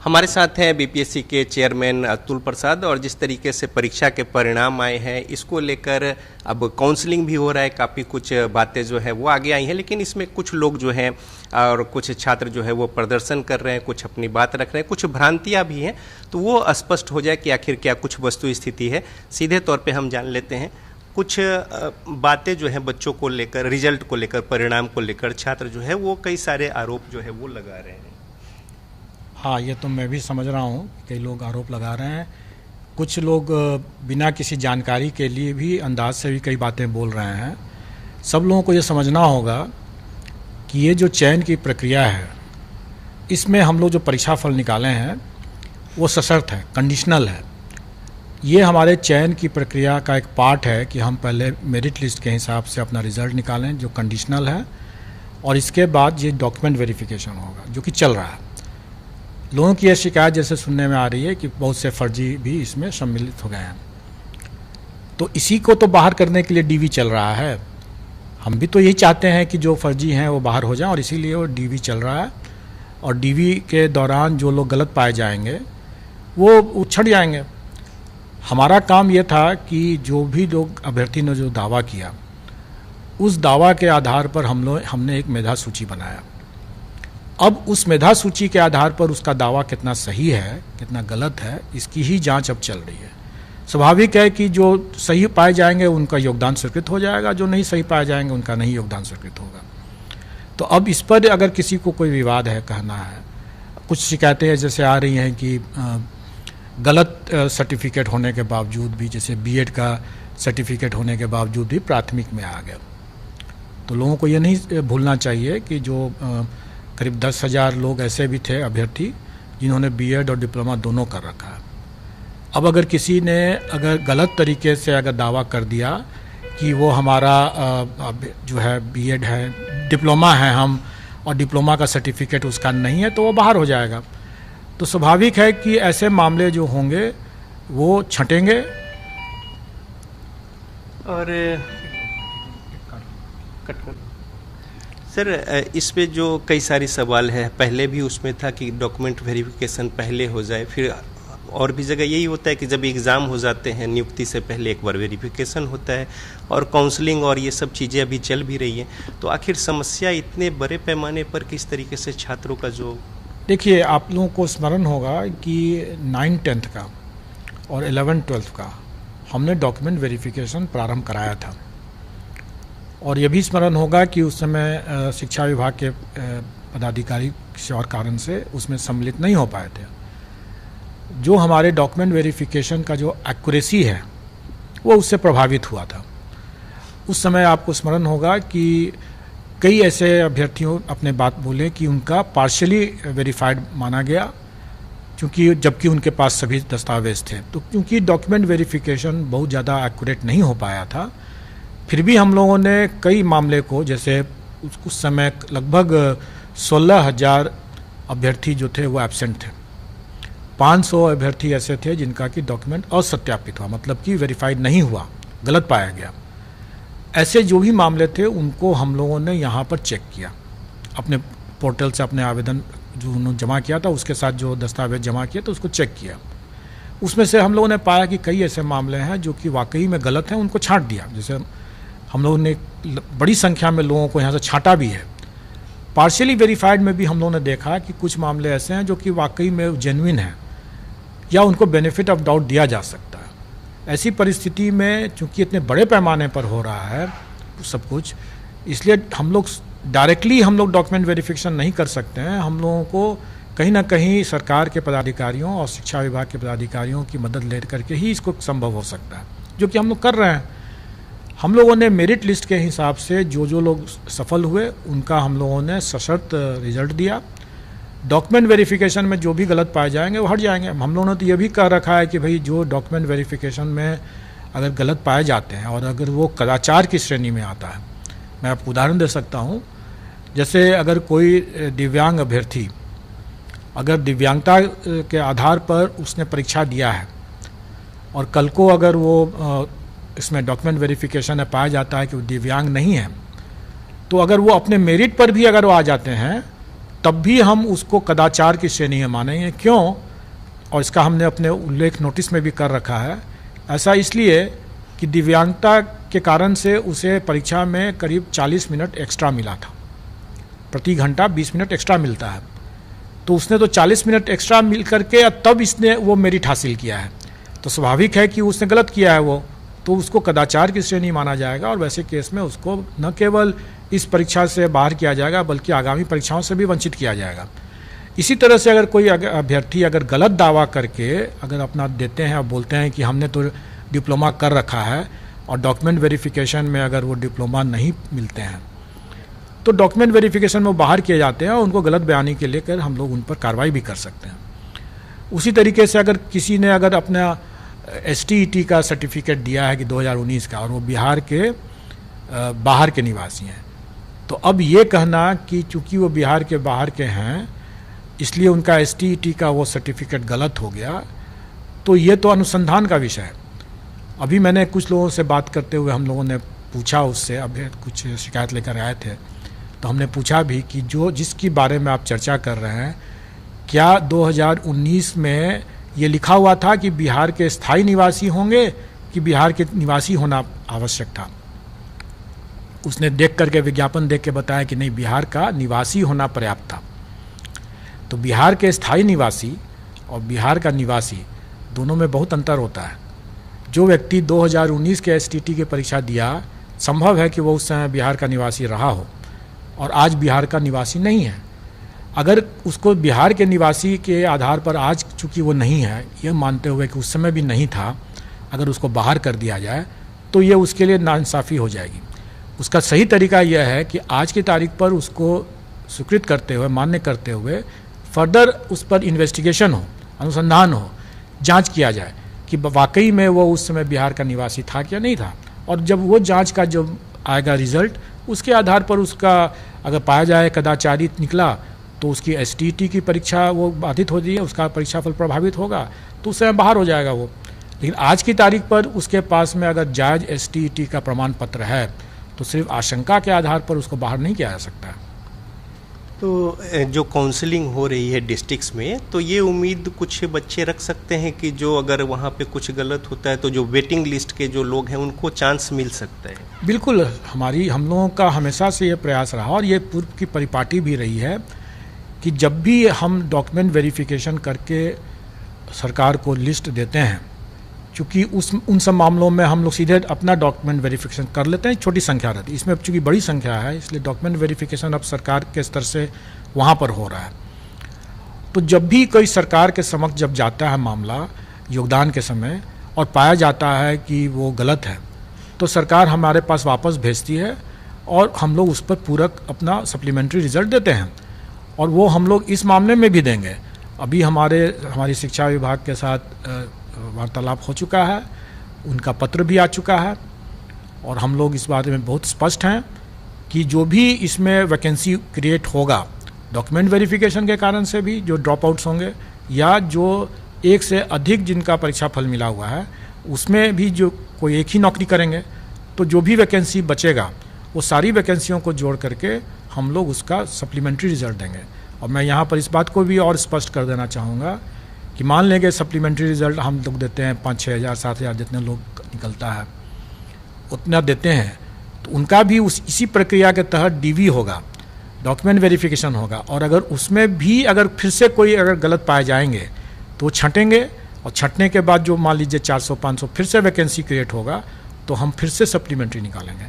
हमारे साथ हैं बीपीएससी के चेयरमैन अतुल प्रसाद। और जिस तरीके से परीक्षा के परिणाम आए हैं, इसको लेकर अब काउंसलिंग भी हो रहा है, काफ़ी कुछ बातें जो है वो आगे आई हैं, लेकिन इसमें कुछ लोग जो हैं और कुछ छात्र जो है वो प्रदर्शन कर रहे हैं, कुछ अपनी बात रख रहे हैं, कुछ भ्रांतियां भी हैं। तो वो स्पष्ट हो जाए कि आखिर क्या कुछ वस्तु स्थिति है। सीधे तौर पर हम जान लेते हैं कुछ बातें जो है बच्चों को लेकर, रिजल्ट को लेकर, परिणाम को लेकर छात्र जो है वो कई सारे आरोप जो है वो लगा रहे हैं। हाँ, ये तो मैं भी समझ रहा हूँ, कई लोग आरोप लगा रहे हैं। कुछ लोग बिना किसी जानकारी के लिए भी अंदाज से भी कई बातें बोल रहे हैं। सब लोगों को ये समझना होगा कि ये जो चयन की प्रक्रिया है, इसमें हम लोग जो परीक्षा फल निकाले हैं वो सशर्त है, कंडीशनल है। ये हमारे चयन की प्रक्रिया का एक पार्ट है कि हम पहले मेरिट लिस्ट के हिसाब से अपना रिज़ल्ट निकालें, जो कंडीशनल है, और इसके बाद ये डॉक्यूमेंट वेरिफिकेशन होगा, जो कि चल रहा है। लोगों की यह शिकायत जैसे सुनने में आ रही है कि बहुत से फर्जी भी इसमें सम्मिलित हो गए हैं, तो इसी को तो बाहर करने के लिए डीवी चल रहा है। हम भी तो यही चाहते हैं कि जो फर्जी हैं वो बाहर हो जाएं, और इसीलिए वो डीवी चल रहा है। और डीवी के दौरान जो लोग गलत पाए जाएंगे वो उछड़ जाएंगे। हमारा काम ये था कि जो भी लोग अभ्यर्थी ने जो दावा किया, उस दावा के आधार पर हमने एक मेधा सूची बनाया। अब उस मेधा सूची के आधार पर उसका दावा कितना सही है, कितना गलत है, इसकी ही जांच अब चल रही है। स्वाभाविक है कि जो सही पाए जाएंगे उनका योगदान स्वीकृत हो जाएगा, जो नहीं सही पाए जाएंगे उनका नहीं योगदान स्वीकृत होगा। तो अब इस पर अगर किसी को कोई विवाद है, कहना है, कुछ शिकायतें जैसे आ रही हैं कि गलत सर्टिफिकेट होने के बावजूद भी, जैसे बीएड का सर्टिफिकेट होने के बावजूद भी प्राथमिक में आ गया, तो लोगों को ये नहीं भूलना चाहिए कि जो करीब 10,000 लोग ऐसे भी थे अभ्यर्थी जिन्होंने बीएड और डिप्लोमा दोनों कर रखा है। अब अगर किसी ने अगर गलत तरीके से अगर दावा कर दिया कि वो हमारा जो है बीएड है, डिप्लोमा है हम, और डिप्लोमा का सर्टिफिकेट उसका नहीं है, तो वो बाहर हो जाएगा। तो स्वाभाविक है कि ऐसे मामले जो होंगे वो छंटेंगे। और सर, इस पे जो कई सारी सवाल है, पहले भी उसमें था कि डॉक्यूमेंट वेरिफिकेशन पहले हो जाए, फिर और भी जगह यही होता है कि जब एग्ज़ाम हो जाते हैं नियुक्ति से पहले एक बार वेरिफिकेशन होता है, और काउंसलिंग और ये सब चीज़ें अभी चल भी रही हैं। तो आखिर समस्या इतने बड़े पैमाने पर किस तरीके से छात्रों का जो, देखिए, आप लोगों को स्मरण होगा कि 9th-10th का और 11th-12th का हमने डॉक्यूमेंट वेरिफिकेशन प्रारंभ कराया था। और ये भी स्मरण होगा कि उस समय शिक्षा विभाग के पदाधिकारी किसी और कारण से उसमें सम्मिलित नहीं हो पाए थे। जो हमारे डॉक्यूमेंट वेरिफिकेशन का जो एक्यूरेसी है वो उससे प्रभावित हुआ था। उस समय आपको स्मरण होगा कि कई ऐसे अभ्यर्थियों अपने बात बोले कि उनका पार्शियली वेरीफाइड माना गया, क्योंकि जबकि उनके पास सभी दस्तावेज थे। तो क्योंकि डॉक्यूमेंट वेरिफिकेशन बहुत ज़्यादा एक्यूरेट नहीं हो पाया था, फिर भी हम लोगों ने कई मामले को, जैसे उस समय लगभग 16,000 अभ्यर्थी जो थे वो एब्सेंट थे। 500 अभ्यर्थी ऐसे थे जिनका कि डॉक्यूमेंट असत्यापित हुआ, मतलब कि वेरीफाइड नहीं हुआ, गलत पाया गया। ऐसे जो भी मामले थे उनको हम लोगों ने यहाँ पर चेक किया, अपने पोर्टल से अपने आवेदन जो उन्होंने जमा किया था उसके साथ जो दस्तावेज जमा किया तो उसको चेक किया। उसमें से हम लोगों ने पाया कि कई ऐसे मामले हैं जो कि वाकई में गलत हैं, उनको छांट दिया। जैसे हम लोगों ने बड़ी संख्या में लोगों को यहाँ से छांटा भी है। पार्शियली वेरीफाइड में भी हम लोगों ने देखा कि कुछ मामले ऐसे हैं जो कि वाकई में जेन्युइन हैं, या उनको बेनिफिट ऑफ डाउट दिया जा सकता है। ऐसी परिस्थिति में चूंकि इतने बड़े पैमाने पर हो रहा है सब कुछ, इसलिए हम लोग डायरेक्टली डॉक्यूमेंट वेरिफिकेशन नहीं कर सकते हैं। हम लोगों को कहीं ना कहीं सरकार के पदाधिकारियों और शिक्षा विभाग के पदाधिकारियों की मदद ले करके ही इसको संभव हो सकता है, जो कि हम लोग कर रहे हैं। हम लोगों ने मेरिट लिस्ट के हिसाब से जो लोग सफल हुए उनका हम लोगों ने सशर्त रिजल्ट दिया। डॉक्यूमेंट वेरिफिकेशन में जो भी गलत पाए जाएंगे वो हट जाएंगे। हम लोगों ने तो ये भी कह रखा है कि भाई जो डॉक्यूमेंट वेरिफिकेशन में अगर गलत पाए जाते हैं और अगर वो कदाचार की श्रेणी में आता है, मैं आपको उदाहरण दे सकता हूँ। जैसे अगर कोई दिव्यांग अभ्यर्थी अगर दिव्यांगता के आधार पर उसने परीक्षा दिया है और कल को अगर वो इसमें डॉक्यूमेंट वेरिफिकेशन में पाया जाता है कि वो दिव्यांग नहीं है, तो अगर वो अपने मेरिट पर भी अगर वो आ जाते हैं तब भी हम उसको कदाचार की श्रेणी में मानेंगे। क्यों? और इसका हमने अपने उल्लेख नोटिस में भी कर रखा है। ऐसा इसलिए कि दिव्यांगता के कारण से उसे परीक्षा में करीब 40 मिनट एक्स्ट्रा मिला था, प्रति घंटा 20 मिनट एक्स्ट्रा मिलता है। तो उसने तो 40 मिनट एक्स्ट्रा मिल करके तब इसने वो मेरिट हासिल किया है, तो स्वाभाविक है कि उसने गलत किया है वो, तो उसको कदाचार की श्रेणी माना जाएगा और वैसे केस में उसको न केवल इस परीक्षा से बाहर किया जाएगा बल्कि आगामी परीक्षाओं से भी वंचित किया जाएगा। इसी तरह से अगर कोई अभ्यर्थी अगर गलत दावा करके अगर अपना देते हैं और बोलते हैं कि हमने तो डिप्लोमा कर रखा है और डॉक्यूमेंट वेरिफिकेशन में अगर वो डिप्लोमा नहीं मिलते हैं तो डॉक्यूमेंट वेरिफिकेशन में वो बाहर किए जाते हैं और उनको गलत बयानी के लेकर हम लोग उन पर कार्रवाई भी कर सकते हैं। उसी तरीके से अगर किसी ने अगर अपना STET का सर्टिफिकेट दिया है कि 2019 का और वो बिहार के बाहर के निवासी हैं, तो अब ये कहना कि चूंकि वो बिहार के बाहर के हैं इसलिए उनका STET का वो सर्टिफिकेट गलत हो गया, तो ये तो अनुसंधान का विषय है। अभी मैंने कुछ लोगों से बात करते हुए हम लोगों ने पूछा उससे, अभी कुछ शिकायत लेकर आए थे तो हमने पूछा भी कि जो जिसकी बारे में आप चर्चा कर रहे हैं, क्या 2019 में ये लिखा हुआ था कि बिहार के स्थायी निवासी होंगे कि बिहार के निवासी होना आवश्यक था? उसने देख करके विज्ञापन देख के बताया कि नहीं, बिहार का निवासी होना पर्याप्त था। तो बिहार के स्थायी निवासी और बिहार का निवासी दोनों में बहुत अंतर होता है। जो व्यक्ति 2019 के STET की परीक्षा दिया, संभव है कि वो उस समय बिहार का निवासी रहा हो और आज बिहार का निवासी नहीं है। अगर उसको बिहार के निवासी के आधार पर आज चूंकि वो नहीं है, ये मानते हुए कि उस समय भी नहीं था, अगर उसको बाहर कर दिया जाए तो ये उसके लिए नाइंसाफ़ी हो जाएगी। उसका सही तरीका यह है कि आज की तारीख पर उसको स्वीकृत करते हुए, मान्य करते हुए फर्दर उस पर इन्वेस्टिगेशन हो, अनुसंधान हो, जांच किया जाए कि वाकई में वो उस समय बिहार का निवासी था क्या नहीं था। और जब वो जांच का जो आएगा रिजल्ट, उसके आधार पर उसका अगर पाया जाए कदाचारी निकला तो उसकी STET की परीक्षा वो बाधित हो रही है, उसका परीक्षा फल प्रभावित होगा तो उस समय बाहर हो जाएगा वो। लेकिन आज की तारीख पर उसके पास में अगर जायज़ STET का प्रमाण पत्र है तो सिर्फ आशंका के आधार पर उसको बाहर नहीं किया जा सकता। तो जो काउंसलिंग हो रही है डिस्ट्रिक्ट्स में, तो ये उम्मीद कुछ बच्चे रख सकते हैं कि जो अगर वहाँ पे कुछ गलत होता है तो जो वेटिंग लिस्ट के जो लोग हैं उनको चांस मिल सकता है? बिल्कुल, हम लोगों का हमेशा से ये प्रयास रहा और ये पूर्व की परिपाटी भी रही है कि जब भी हम डॉक्यूमेंट वेरिफिकेशन करके सरकार को लिस्ट देते हैं, चूँकि उन सब मामलों में हम लोग सीधे अपना डॉक्यूमेंट वेरिफिकेशन कर लेते हैं, छोटी संख्या रहती है। इसमें चूँकि बड़ी संख्या है इसलिए डॉक्यूमेंट वेरिफिकेशन अब सरकार के स्तर से वहाँ पर हो रहा है। तो जब भी कोई सरकार के समक्ष जब जाता है मामला योगदान के समय और पाया जाता है कि वो गलत है, तो सरकार हमारे पास वापस भेजती है और हम लोग उस पर पूरक अपना सप्लीमेंट्री रिजल्ट देते हैं। और वो हम लोग इस मामले में भी देंगे। अभी हमारी शिक्षा विभाग के साथ वार्तालाप हो चुका है, उनका पत्र भी आ चुका है और हम लोग इस बारे में बहुत स्पष्ट हैं कि जो भी इसमें वैकेंसी क्रिएट होगा डॉक्यूमेंट वेरिफिकेशन के कारण से भी, जो ड्रॉप आउट्स होंगे या जो एक से अधिक जिनका परीक्षा फल मिला हुआ है उसमें भी जो कोई एक ही नौकरी करेंगे, तो जो भी वैकेंसी बचेगा वो सारी वैकेंसियों को जोड़ करके हम लोग उसका सप्लीमेंट्री रिजल्ट देंगे। और मैं यहाँ पर इस बात को भी और स्पष्ट कर देना चाहूँगा कि मान लेंगे सप्लीमेंट्री रिजल्ट हम लोग देते हैं 5-6 हज़ार 7 हज़ार जितने लोग निकलता है उतना देते हैं, तो उनका भी इसी प्रक्रिया के तहत DV होगा, डॉक्यूमेंट वेरिफिकेशन होगा। और अगर उसमें भी अगर फिर से कोई अगर गलत पाए जाएंगे तो वो छँटेंगे और छँटने के बाद जो मान लीजिए 400-500 फिर से वैकेंसी क्रिएट होगा तो हम फिर से सप्लीमेंट्री निकालेंगे।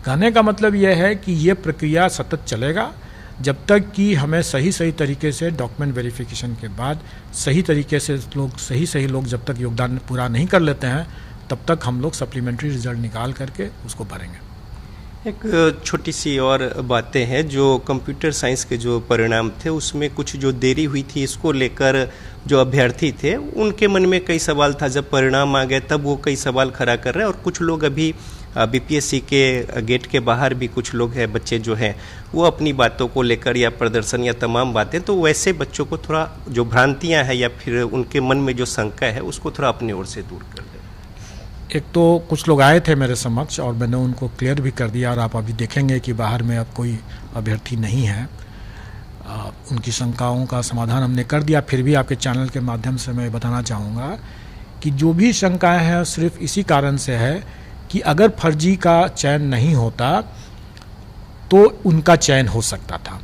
कहने का मतलब यह है कि ये प्रक्रिया सतत चलेगा जब तक कि हमें सही तरीके से डॉक्यूमेंट वेरिफिकेशन के बाद सही तरीके से सही लोग जब तक योगदान पूरा नहीं कर लेते हैं तब तक हम लोग सप्लीमेंट्री रिजल्ट निकाल करके उसको भरेंगे। एक छोटी सी और बातें हैं, जो कंप्यूटर साइंस के जो परिणाम थे उसमें कुछ जो देरी हुई थी, इसको लेकर जो अभ्यर्थी थे उनके मन में कई सवाल था। जब परिणाम आ गए तब वो कई सवाल खड़ा कर रहे हैं और कुछ लोग अभी BPSC के गेट के बाहर भी कुछ लोग हैं, बच्चे जो हैं वो अपनी बातों को लेकर या प्रदर्शन या तमाम बातें, तो वैसे बच्चों को थोड़ा जो भ्रांतियां हैं या फिर उनके मन में जो शंका है उसको थोड़ा अपनी ओर से दूर कर दें। एक तो कुछ लोग आए थे मेरे समक्ष और मैंने उनको क्लियर भी कर दिया और आप अभी देखेंगे कि बाहर में अब कोई अभ्यर्थी नहीं है। उनकी शंकाओं का समाधान हमने कर दिया। फिर भी आपके चैनल के माध्यम से मैं बताना चाहूँगा कि जो भी शंकाएं हैं सिर्फ इसी कारण से है कि अगर फर्जी का चयन नहीं होता तो उनका चयन हो सकता था,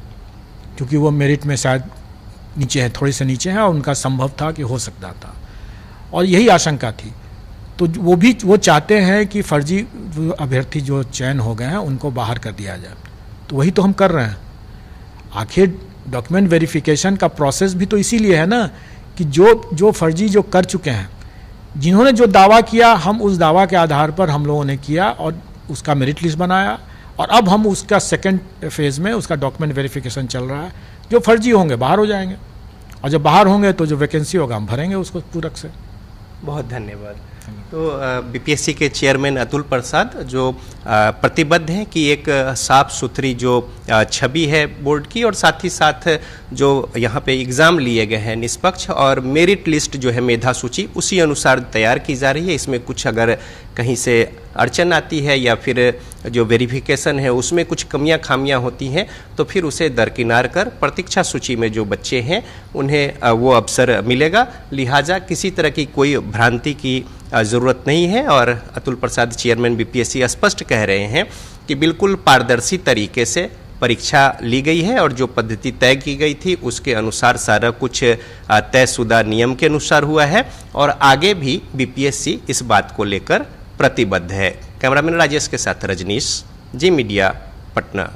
क्योंकि वो मेरिट में शायद नीचे है, थोड़ी से नीचे है, और उनका संभव था कि हो सकता था, और यही आशंका थी। तो वो चाहते हैं कि फर्जी अभ्यर्थी जो चयन हो गए हैं उनको बाहर कर दिया जाए। तो वही तो हम कर रहे हैं। आखिर डॉक्यूमेंट वेरिफिकेशन का प्रोसेस भी तो इसीलिए है ना कि जो फर्जी जो कर चुके हैं, जिन्होंने जो दावा किया, हम उस दावा के आधार पर हम लोगों ने किया और उसका मेरिट लिस्ट बनाया, और अब हम उसका सेकंड फेज में उसका डॉक्यूमेंट वेरिफिकेशन चल रहा है। जो फर्जी होंगे बाहर हो जाएंगे, और जब बाहर होंगे तो जो वैकेंसी होगा हम भरेंगे उसको पूरक से। बहुत धन्यवाद। तो बीपीएससी के चेयरमैन अतुल प्रसाद जो प्रतिबद्ध हैं कि एक साफ सुथरी जो छवि है बोर्ड की, और साथ ही साथ जो यहाँ पे एग्ज़ाम लिए गए हैं निष्पक्ष, और मेरिट लिस्ट जो है मेधा सूची उसी अनुसार तैयार की जा रही है। इसमें कुछ अगर कहीं से अड़चन आती है या फिर जो वेरिफिकेशन है उसमें कुछ कमियां खामियां होती हैं तो फिर उसे दरकिनार कर प्रतीक्षा सूची में जो बच्चे हैं उन्हें वो अवसर मिलेगा। लिहाजा किसी तरह की कोई भ्रांति की ज़रूरत नहीं है, और अतुल प्रसाद चेयरमैन बीपीएससी स्पष्ट कह रहे हैं कि बिल्कुल पारदर्शी तरीके से परीक्षा ली गई है, और जो पद्धति तय की गई थी उसके अनुसार सारा कुछ तयशुदा नियम के अनुसार हुआ है, और आगे भी बीपीएससी इस बात को लेकर प्रतिबद्ध है। कैमरामैन राजेश के साथ रजनीश, जी मीडिया, पटना।